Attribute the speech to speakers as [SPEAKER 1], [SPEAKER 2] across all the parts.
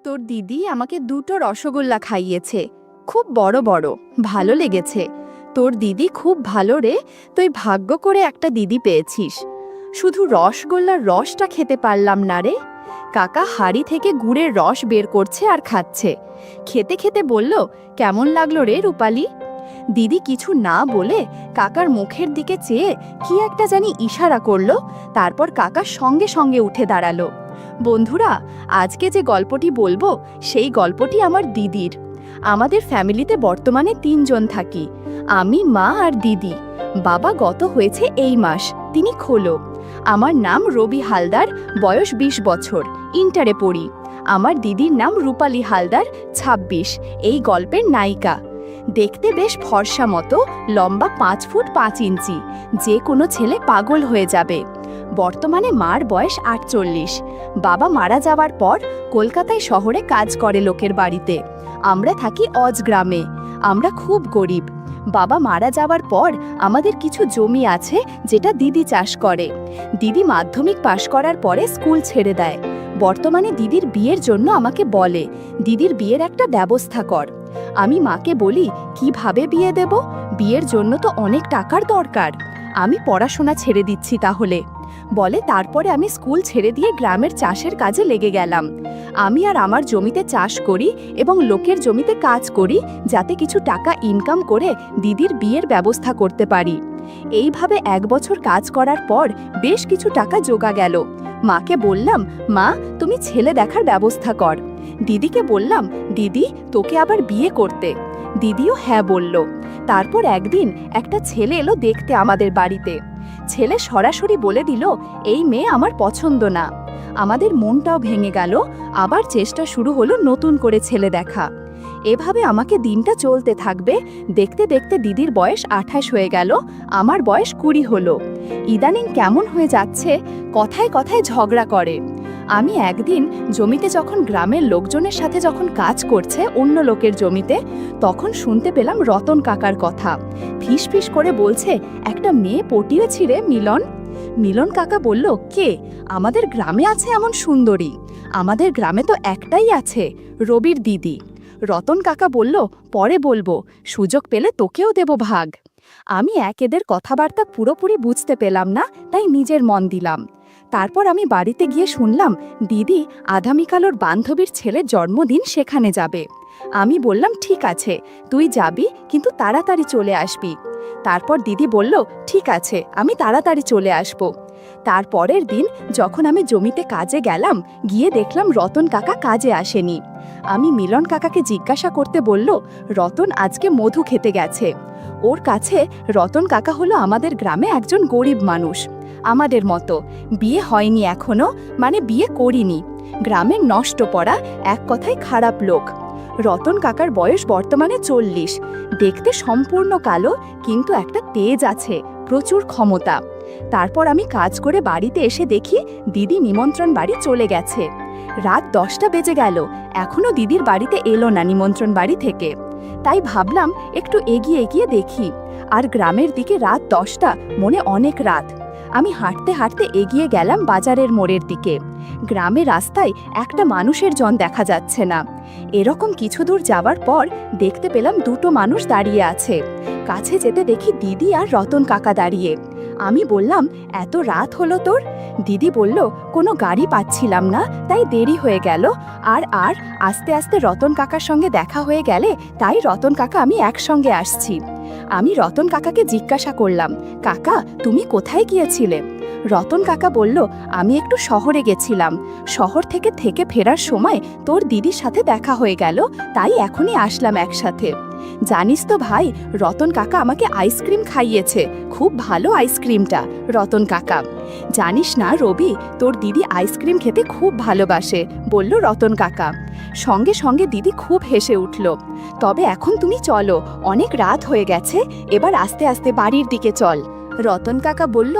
[SPEAKER 1] তোর দিদি আমাকে দুটো রসগোল্লা খাইয়েছে, খুব বড় বড়, ভালো লেগেছে। তোর দিদি খুব ভালো রে, তুই ভাগ্য করে একটা দিদি পেয়েছিস। শুধু রসগোল্লার রসটা খেতে পারলাম না রে। কাকা হাড়ি থেকে গুড়ের রস বের করছে আর খাচ্ছে। খেতে খেতে বলল, কেমন লাগলো রে রূপালি? দিদি কিছু না বলে কাকার মুখের দিকে চেয়ে কি একটা জানি ইশারা করলো। তারপর কাকা সঙ্গে সঙ্গে উঠে দাঁড়ালো। বন্ধুরা, আজকে যে গল্পটি বলবো সেই গল্পটি আমার দিদির। আমাদের ফ্যামিলিতে বর্তমানে 3 জন থাকি, আমি, মা আর দিদি। বাবা গত হয়েছে এই মাস, তিনি খোলো। আমার নাম রবি হালদার, বয়স 20 বছর, ইন্টারে পড়ি। আমার দিদির নাম রূপালি হালদার, 26, এই গল্পের নায়িকা। দেখতে বেশ ফর্সা মতো, লম্বা 5 ফুট 5 ইঞ্চি, যে কোনো ছেলে পাগল হয়ে যাবে। বর্তমানে মার বয়স 48। বাবা মারা যাওয়ার পর কলকাতায় শহরে কাজ করে লোকের বাড়িতে। আমরা থাকি অজ গ্রামে। আমরা খুব গরিব। বাবা মারা যাওয়ার পর আমাদের কিছু জমি আছে যেটা দিদি চাষ করে। দিদি মাধ্যমিক পাশ করার পরে স্কুল ছেড়ে দেয়। বর্তমানে দিদির বিয়ের জন্য আমাকে বলে, দিদির বিয়ের একটা ব্যবস্থা কর। আমি মাকে বলি, কিভাবে বিয়ে দেব? বিয়ের জন্য তো অনেক টাকার দরকার। আমি পড়াশোনা ছেড়ে দিচ্ছি তাহলে। বলে তারপরে আমি স্কুল ছেড়ে দিয়ে গ্রামের চাষের কাজে লেগে গেলাম। আমি আর আমার জমিতে চাষ করি এবং লোকের জমিতে কাজ করি, যাতে কিছু টাকা ইনকাম করে দিদির বিয়ের ব্যবস্থা করতে পারি। এইভাবে 1 বছর কাজ করার পর বেশ কিছু টাকা জোগা গেল। মাকে বললাম, মা তুমি ছেলে দেখার ব্যবস্থা কর। দিদিকে বললাম, দিদি তোকে আবার বিয়ে করতে। দিদিও হ্যাঁ বলল। তারপর একদিন একটা ছেলে এলো দেখতে আমাদের বাড়িতে। ছেলে সরাসরি বলে দিল, এই মেয়ে আমার পছন্দ না। আমাদের মনটাও ভেঙে গেল। আবার চেষ্টা শুরু হলো নতুন করে ছেলে দেখা। এভাবে আমাকে দিনটা চলতে থাকবে। দেখতে দেখতে দিদির বয়স 28 হয়ে গেল, আমার বয়স 20 হলো। ইদানিং কেমন হয়ে যাচ্ছে, কথায় কথায় ঝগড়া করে। আমি একদিন জমিতে যখন গ্রামের লোকজনের সাথে যখন কাজ করছে অন্য লোকের জমিতে, তখন শুনতে পেলাম রতন কাকার কথা। ফিস ফিস করে বলছে, একটা মেয়ে পটিয়েছি রে মিলন। মিলন কাকা বলল, কে? আমাদের গ্রামে আছে এমন সুন্দরী? আমাদের গ্রামে তো একটাই আছে, রবির দিদি। রতন কাকা বলল, পরে বলবো, সুযোগ পেলে তোকেও দেব ভাগ। আমি এদের কথাবার্তা পুরোপুরি বুঝতে পেলাম না, তাই নিজের মন দিলাম। তারপর আমি বাড়িতে গিয়ে শুনলাম দিদি আগামীকাল ওর বান্ধবীর ছেলের জন্মদিন, সেখানে যাবে। আমি বললাম, ঠিক আছে তুই যাবি, কিন্তু তাড়াতাড়ি চলে আসবি। তারপর দিদি বলল, ঠিক আছে আমি তাড়াতাড়ি চলে আসব। তারপরের দিন যখন আমি জমিতে কাজে গেলাম, গিয়ে দেখলাম রতন কাকা কাজে আসেনি। আমি মিলন কাকাকে জিজ্ঞাসা করতে বলল, রতন আজকে মধু খেতে গেছে। ওর কাছে রতন কাকা হলো আমাদের গ্রামে একজন গরিব মানুষ, আমাদের মতো। বিয়ে হয়নি এখনো, মানে বিয়ে করিনি। গ্রামের নষ্ট পড়া, এক কথায় খারাপ লোক। রতন কাকার বয়স বর্তমানে 40। দেখতে সম্পূর্ণ কালো, কিন্তু একটা তেজ আছে, প্রচুর ক্ষমতা। তারপর আমি কাজ করে বাড়িতে এসে দেখি দিদি নিমন্ত্রণ বাড়ি চলে গেছে। রাত 10টা বেজে গেল, এখনো দিদির বাড়িতে এলো না নিমন্ত্রণ বাড়ি থেকে। তাই ভাবলাম একটু এগিয়ে এগিয়ে দেখি। আর গ্রামের দিকে রাত 10টা, মনে অনেক রাত। আমি হাঁটতে হাঁটতে এগিয়ে গেলাম বাজারের মোড়ের দিকে। গ্রামের রাস্তায় একটা মানুষের জন দেখা যাচ্ছে না। এরকম কিছু দূর যাওয়ার পর দেখতে পেলাম 2টো মানুষ দাঁড়িয়ে আছে। কাছে যেতে দেখি দিদি আর রতন কাকা দাঁড়িয়ে। আমি বললাম, এত রাত হলো তোর? দিদি বলল, কোনো গাড়ি পাচ্ছিলাম না, তাই দেরি হয়ে গেল। আর আস্তে আস্তে রতন কাকার সঙ্গে দেখা হয়ে গেলে, তাই রতন কাকা আমি একসঙ্গে আসছি। আমি রতন কাকাকে জিজ্ঞাসা করলাম, কাকা তুমি কোথায় গিয়েছিলে? রতন কাকা বলল, আমি একটু শহরে গেছিলাম। শহর থেকে ফেরার সময় তোর দিদির সাথে দেখা হয়ে গেল, তাই এখনই আসলাম একসাথে। জানিস তো ভাই, রতন কাকা আমাকে আইসক্রিম খাইয়েছে, খুব ভালো আইসক্রিমটা। রতন কাকা, জানিস না রবি, তোর দিদি আইসক্রিম খেতে খুব ভালোবাসে, বলল রতন কাকা। সঙ্গে সঙ্গে দিদি খুব হেসে উঠল। তবে এখন তুমি চলো, অনেক রাত হয়ে গেছে, এবার আস্তে আস্তে বাড়ির দিকে চল। রতন কাকা বলল,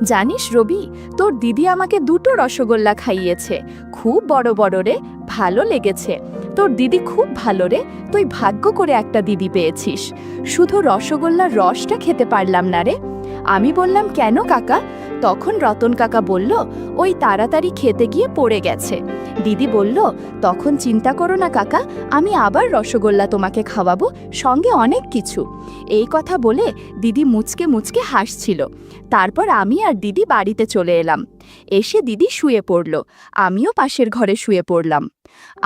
[SPEAKER 1] জানিস রবি, তোর দিদি আমাকে 2টো রসগোল্লা খাইয়েছে, খুব বড় বড় রে, ভালো লেগেছে। তোর দিদি খুব ভালো রে, তুই ভাগ্য করে একটা দিদি পেয়েছিস। শুধু রসগোল্লার রসটা খেতে পারলাম না রে। আমি বললাম, কেন কাকা? তখন রতন কাকা বলল, ওই তাড়াতাড়ি খেতে গিয়ে পড়ে গেছে। দিদি বলল, তখন চিন্তা করো না কাকা, আমি আবার রসগোল্লা তোমাকে খাওয়াবো, সঙ্গে অনেক কিছু। এই কথা বলে দিদি মুচকে মুচকে হাসছিল। তারপর আমি আর দিদি বাড়িতে চলে এলাম। এসে দিদি শুয়ে পড়ল, আমিও পাশের ঘরে শুয়ে পড়লাম।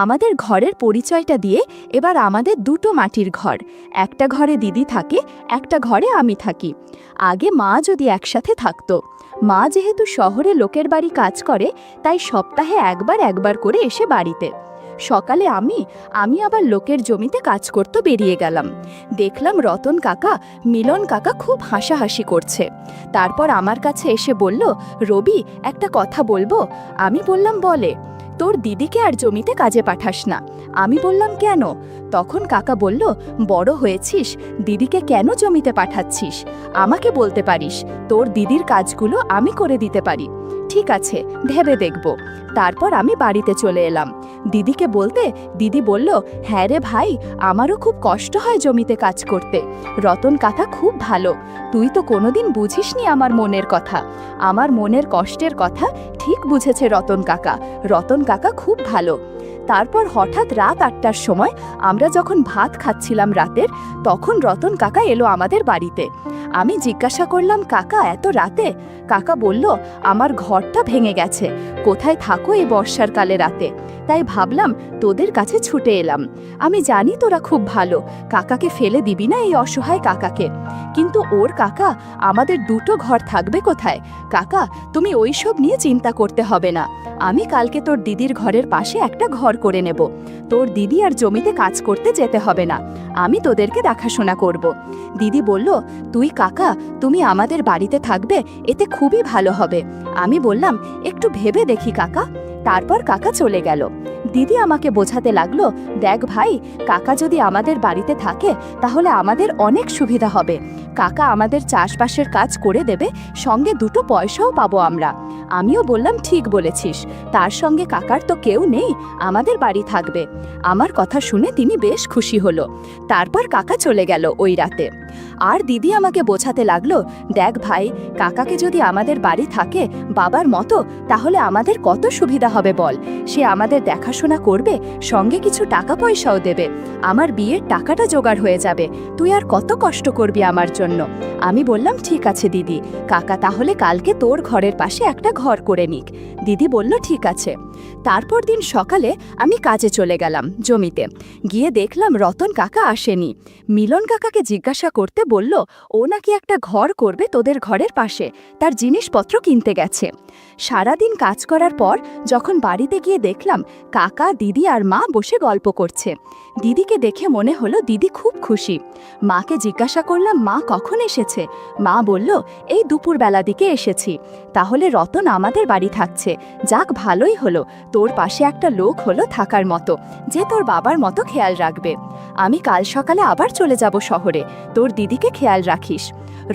[SPEAKER 1] আমাদের ঘরের পরিচয়টা দিয়ে এবার আমাদের দুটো মাটির ঘর, একটা ঘরে দিদি থাকে, একটা ঘরে আমি থাকি। আগে মা যদি একসাথে থাকতো, মা যেহেতু শহরে লোকের বাড়ি কাজ করে, তাই সপ্তাহে একবার করে এসে বাড়িতে। সকালে আমি আবার লোকের জমিতে কাজ করতে বেরিয়ে গেলাম। দেখলাম রতন কাকা, মিলন কাকা খুব হাসাহাসি করছে। তারপর আমার কাছে এসে বলল, রবি, একটা কথা বলবো? আমি বললাম, বলে। তোর দিদিকে আর জমিতে কাজে পাঠাস না। আমি বললাম, কেন? তখন কাকা বলল, বড় হয়েছিস, দিদিকে কেন জমিতে পাঠাচ্ছিস? আমাকে বলতে পারিস, তোর দিদির কাজগুলো আমি করে দিতে পারি। ঠিক আছে, ভেবে দেখব। তারপর আমি বাড়িতে চলে এলাম। দিদিকে বলতে দিদি বলল, হ্যাঁ রে ভাই, আমারও খুব কষ্ট হয় জমিতে কাজ করতে। রতন কাকা খুব ভালো, তুই তো কোনোদিন বুঝিসনি আমার মনের কথা। আমার মনের কষ্টের কথা ঠিক বুঝেছে রতন কাকা। রতন কাকা খুব ভালো। তারপর হঠাৎ রাত 8টার সময় আমরা যখন ভাত খাচ্ছিলাম রাতের, তখন রতন কাকা এলো আমাদের বাড়িতে। আমি জিজ্ঞাসা করলাম, কাকা এত রাতে? কাকা বলল, আমার ঘরটা ভেঙে গেছে, কোথায় থাকো এই বর্ষার কালে রাতে, তাই ভাবলাম তোদের কাছে ছুটে এলাম। আমি জানি তোরা খুব ভালো, কাকাকে ফেলে দিবি না এই অসহায় কাকাকে। কিন্তু ওর কাকা, আমাদের দুটো ঘর থাকবে কোথায়? কাকা, তুমি ওইসব নিয়ে চিন্তা করতে হবে না। আমি কালকে তোর দিদির ঘরের পাশে একটা ঘর করে নেব। তোর দিদি আর জমিতে কাজ করতে যেতে হবে না, আমি তোদেরকে দেখাশোনা করব। দিদি বলল, তুই কাকা, তুমি আমাদের বাড়িতে থাকবে, এতে খুবই ভালো হবে। আমি বললাম, একটু ভেবে দেখি কাকা। তারপর কাকা চলে গেল। দিদি আমাকে বোঝাতে লাগলো, দেখ ভাই, কাকা যদি আমাদের বাড়িতে থাকে তাহলে আমাদের অনেক সুবিধা হবে। কাকা আমাদের চাষবাসের কাজ করে দেবে, সঙ্গে দুটো পয়সাও পাবো আমরা। আমিও বললাম, ঠিক বলেছিস, তার সঙ্গে কাকার তো কেউ নেই, আমাদের বাড়ি থাকবে। আমার কথা শুনে তিনি বেশ খুশি হলো। তারপর কাকা চলে গেল ওই রাতে। আর দিদি আমাকে বোঝাতে লাগলো, দেখ ভাই, কাকাকে যদি আমাদের বাড়ি থাকে বাবার মতো, তাহলে আমাদের কত সুবিধা হবে বল। সে আমাদের দেখাশোনা করবে, সঙ্গে কিছু টাকা পয়সাও দেবে। আমার বিয়ের টাকাটা জোগাড় হয়ে যাবে, তুই আর কত কষ্ট করবি আমার জন্য। আমি বললাম, ঠিক আছে দিদি, কাকা তাহলে কালকে তোর ঘরের পাশে একটা ঘর করে নিক। দিদি বলল, ঠিক আছে। তারপর দিন সকালে আমি কাজে চলে গেলাম জমিতে। গিয়ে দেখলাম রতন কাকা আসেনি। মিলন কাকাকে জিজ্ঞাসা করতে বলল, ও নাকি একটা ঘর করবে তোদের ঘরের পাশে, তার জিনিসপত্র কিনতে গেছে। সারাদিন কাজ করার পর যখন বাড়িতে গিয়ে দেখলাম কাকা, দিদি আর মা বসে গল্প করছে। দিদিকে দেখে মনে হলো দিদি খুব খুশি। মাকে জিজ্ঞাসা করলাম, মা কখন এসেছে? মা বলল, এই দুপুরবেলা দিকে এসেছি। তাহলে রতন আমাদের বাড়ি থাকছে, যাক ভালোই হলো, তোর পাশে একটা লোক হলো থাকার মতো, যে তোর বাবার মতো খেয়াল রাখবে। আমি কাল সকালে আবার চলে যাব শহরে, তোর দিদিকে খেয়াল রাখিস।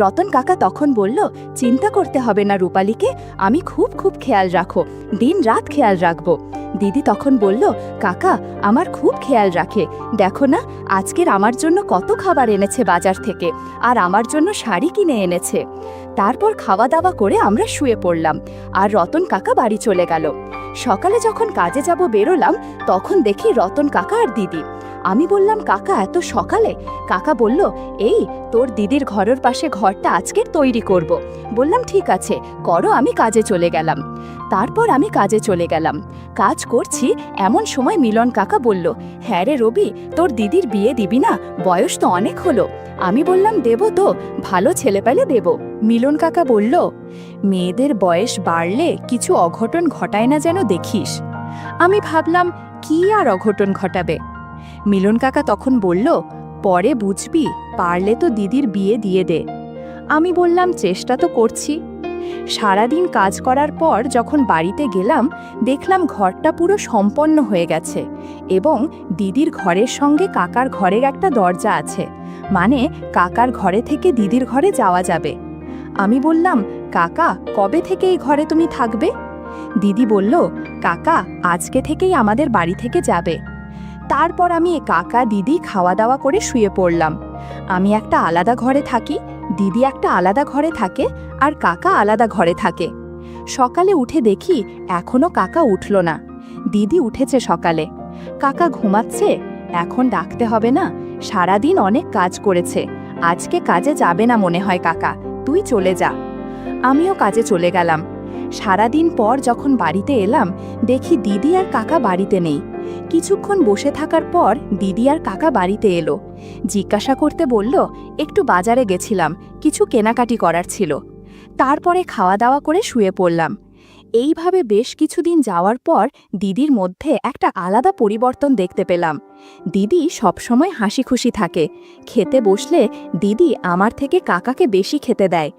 [SPEAKER 1] রতন কাকা তখন বলল, চিন্তা করতে হবে না রূপালীকে, আমি খুব খেয়াল রাখো, দিন রাত খেয়াল রাখবো। দিদি তখন বলল, কাকা আমার খুব খেয়াল রাখে, দেখো না আজকের আমার জন্য কত খাবার এনেছে বাজার থেকে, আর আমার জন্য শাড়ি কিনে এনেছে। তারপর খাওয়া দাওয়া করে আমরা শুয়ে পড়লাম, আর রতন কাকা বাড়ি চলে গেল। সকালে যখন কাজে যাব বেরোলাম, তখন দেখি রতন কাকা আর দিদি। আমি বললাম, কাকা এত সকালে? কাকা বলল, এই তোর দিদির ঘরের পাশে ঘরটা আজকের তৈরি করব। বললাম, ঠিক আছে করো, আমি কাজে চলে গেলাম। তারপর আমি কাজে চলে গেলাম। কাজ করছি এমন সময় মিলন কাকা বলল, হ্যাঁ রে রবি, তোর দিদির বিয়ে দিবি না? বয়স তো অনেক হলো। আমি বললাম, দেব তো, ভালো ছেলে পেলে দেব। মিলন কাকা বলল, মেয়েদের বয়স বাড়লে কিছু অঘটন ঘটায় না যেন দেখিস। আমি ভাবলাম, কি আর অঘটন ঘটাবে? মিলন কাকা তখন বলল, পরে বুঝবি, পারলে তো দিদির বিয়ে দিয়ে দে। আমি বললাম, চেষ্টা তো করছি। সারাদিন কাজ করার পর যখন বাড়িতে গেলাম, দেখলাম ঘরটা পুরো সম্পন্ন হয়ে গেছে, এবং দিদির ঘরের সঙ্গে কাকার ঘরের একটা দরজা আছে, মানে কাকার ঘরে থেকে দিদির ঘরে যাওয়া যাবে। আমি বললাম, কাকা কবে থেকে এই ঘরে তুমি থাকবে? দিদি বলল, কাকা আজকে থেকেই আমাদের বাড়ি থেকে যাবে। তারপর আমি কাকা দিদি খাওয়া দাওয়া করে শুয়ে পড়লাম। আমি একটা আলাদা ঘরে থাকি, দিদি একটা আলাদা ঘরে থাকে, আর কাকা আলাদা ঘরে থাকে। সকালে উঠে দেখি এখনো কাকা উঠল না। দিদি উঠেছে সকালে। কাকা ঘুমাচ্ছে, এখন ডাকতে হবে না, সারাদিন অনেক কাজ করেছে, আজকে কাজে যাবে না মনে হয় কাকা, তুই চলে যা। আমিও কাজে চলে গেলাম। সারাদিন পর যখন বাড়িতে এলাম দেখি দিদি আর কাকা বাড়িতে নেই। কিছুক্ষণ বসে থাকার পর দিদি আর কাকা বাড়িতে এলো। জিজ্ঞাসা করতে বলল, একটু বাজারে গেছিলাম, কিছু কেনাকাটি করার ছিল। তারপরে খাওয়া দাওয়া করে শুয়ে পড়লাম। এইভাবে বেশ কিছুদিন যাওয়ার পর দিদির মধ্যে একটা আলাদা পরিবর্তন দেখতে পেলাম। দিদি সবসময় হাসি খুশি থাকে। খেতে বসলে দিদি আমার থেকে কাকাকে বেশি খেতে দেয়।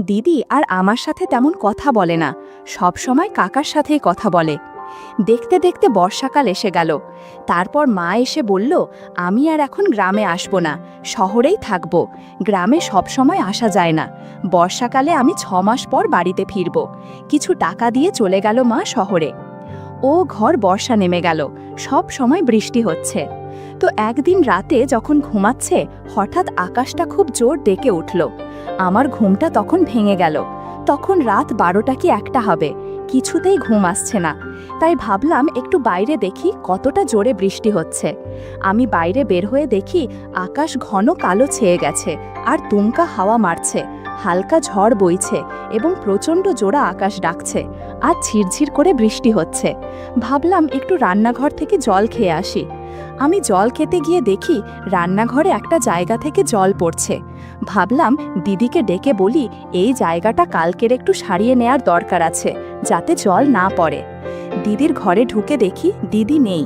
[SPEAKER 1] দিদি আর আমার সাথে তেমন কথা বলে না, সবসময় কাকার সাথেই কথা বলে। দেখতে দেখতে বর্ষাকাল এসে গেল। তারপর মা এসে বলল, আমি আর এখন গ্রামে আসব না, শহরেই থাকব। গ্রামে সবসময় আসা যায় না, বর্ষাকালে আমি 6 মাস পর বাড়িতে ফিরব। কিছু টাকা দিয়ে চলে গেল মা শহরে। ও ঘর বর্ষা নেমে গেল, সব সময় বৃষ্টি হচ্ছে। তো একদিন রাতে যখন ঘুমাচ্ছে হঠাৎ আকাশটা খুব জোর ডেকে উঠল। আমার ঘুমটা তখন ভেঙে গেল। তখন রাত 12টা কি 1টা হবে, কিছুতেই ঘুম আসছে না। তাই ভাবলাম একটু বাইরে দেখি কতটা জোরে বৃষ্টি হচ্ছে। আমি বাইরে বের হয়ে দেখি আকাশ ঘন কালো ছেয়ে গেছে, আর তুমকা হাওয়া মারছে, হালকা ঝড় বইছে এবং প্রচণ্ড জোড়া আকাশ ডাকছে, আর ঝিরঝির করে বৃষ্টি হচ্ছে। ভাবলাম একটু রান্নাঘর থেকে জল খেয়ে আসি। আমি জল খেতে গিয়ে দেখি রান্নাঘরে একটা জায়গা থেকে জল পড়ছে। ভাবলাম দিদিকে ডেকে বলি, এই জায়গাটা কালকের একটু সারিয়ে নেয়ার দরকার আছে, যাতে জল না পড়ে। দিদির ঘরে ঢুকে দেখি দিদি নেই।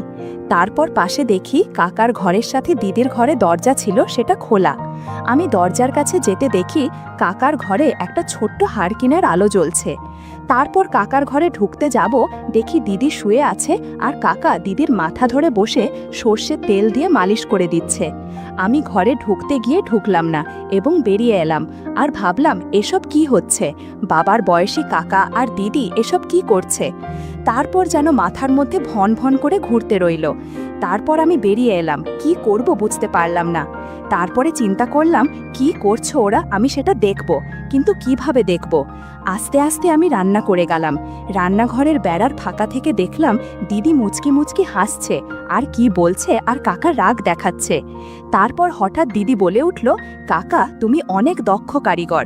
[SPEAKER 1] তারপর পাশে দেখি কাকার ঘরের সাথে দিদির ঘরে দরজা ছিল, সেটা খোলা। আমি দরজার কাছে যেতে দেখি কাকার ঘরে একটা ছোট্ট হারকিনের আলো জ্বলছে। তারপর কাকার ঘরে ঢুকতে যাব, দেখি দিদি শুয়ে আছে আর কাকা দিদির মাথা ধরে বসে সর্ষের তেল দিয়ে মালিশ করে দিচ্ছে। আমি ঘরে ঢুকতে গিয়ে ঢুকলাম না এবং বেরিয়ে এলাম, আর ভাবলাম এসব কি হচ্ছে, বাবার বয়সী কাকা আর দিদি এসব কি করছে। তারপর যেন মাথার মধ্যে ভন ভন করে ঘুরতে রইল। তারপর আমি বেরিয়ে এলাম, কি করব বুঝতে পারলাম না। তারপরে চিন্তা করলাম কি করছো ওরা, আমি সেটা দেখব, কিন্তু কিভাবে দেখব। আস্তে আস্তে আমি রান্না করে গেলাম। রান্নাঘরের বেড়ার ফাঁকা থেকে দেখলাম দিদি মুচকি মুচকি হাসছে আর কি বলছে, আর কাকা রাগ দেখাচ্ছে। তারপর হঠাৎ দিদি বলে উঠল, কাকা তুমি অনেক দক্ষ কারিগর।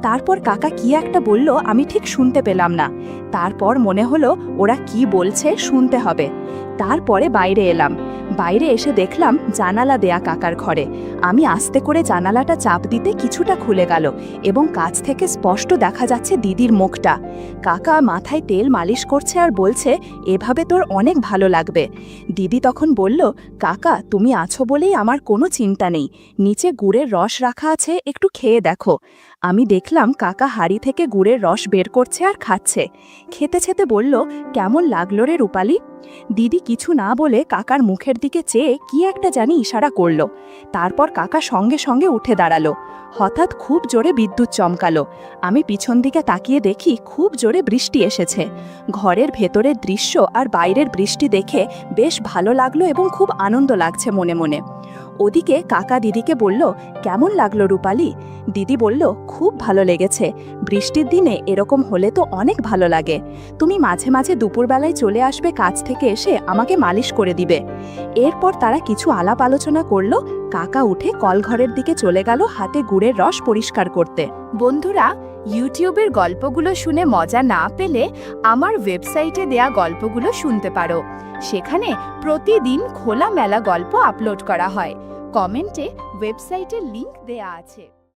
[SPEAKER 1] তারপর কাকা কি একটা বলল, আমি ঠিক শুনতে পেলাম না। তারপর মনে হলো ওরা কি বলছে শুনতে হবে। তারপরে বাইরে এলাম। বাইরে এসে দেখলাম জানালা দেয়া কাকার ঘরে। আমি আস্তে করে জানালাটা চাপ দিতে কিছুটা খুলে গেল এবং কাছ থেকে স্পষ্ট দেখা যাচ্ছে দিদির মুখটা। কাকা মাথায় তেল মালিশ করছে আর বলছে, এভাবে তোর অনেক ভালো লাগবে। দিদি তখন বলল, কাকা তুমি আছো বলেই আমার কোনো চিন্তা নেই, নিচে গুড়ের রস রাখা আছে, একটু খেয়ে দেখো। আমি দেখলাম কাকা হাড়ি থেকে গুড়ের রস বের করছে আর খাচ্ছে। খেতে খেতে বলল, কেমন লাগলো রে রূপালি? দিদি কিছু না বলে কাকার মুখের দিকে চেয়ে কি একটা জানি ইশারা করল। তারপর কাকা সঙ্গে সঙ্গে উঠে দাঁড়ালো। হঠাৎ খুব জোরে বিদ্যুৎ চমকালো। আমি পিছন দিকে তাকিয়ে দেখি খুব জোরে বৃষ্টি এসেছে। ঘরের ভেতরের দৃশ্য আর বাইরের বৃষ্টি দেখে বেশ ভালো লাগলো এবং খুব আনন্দ লাগছে মনে মনে। ওদিকে কাকা দিদিকে বলল, কেমন লাগলো রূপালি? দিদি বলল, খুব ভালো লেগেছে, বৃষ্টির দিনে এরকম হলে তো অনেক ভালো লাগে। তুমি মাঝে মাঝে দুপুরবেলায় চলে আসবে, কাজ থেকে এসে আমাকে মালিশ করে দিবে। এরপর তারা কিছু আলাপ আলোচনা করলো। কাকা উঠে কলঘরের দিকে চলে গেল হাতে গুড়ের রস পরিষ্কার করতে। বন্ধুরা, ইউটিউবের গল্পগুলো শুনে মজা না পেলে আমার ওয়েবসাইটে দেয়া গল্পগুলো শুনতে পারো। সেখানে প্রতিদিন খোলামেলা গল্প আপলোড করা হয়। কমেন্টে ওয়েবসাইটের লিংক দেয়া আছে।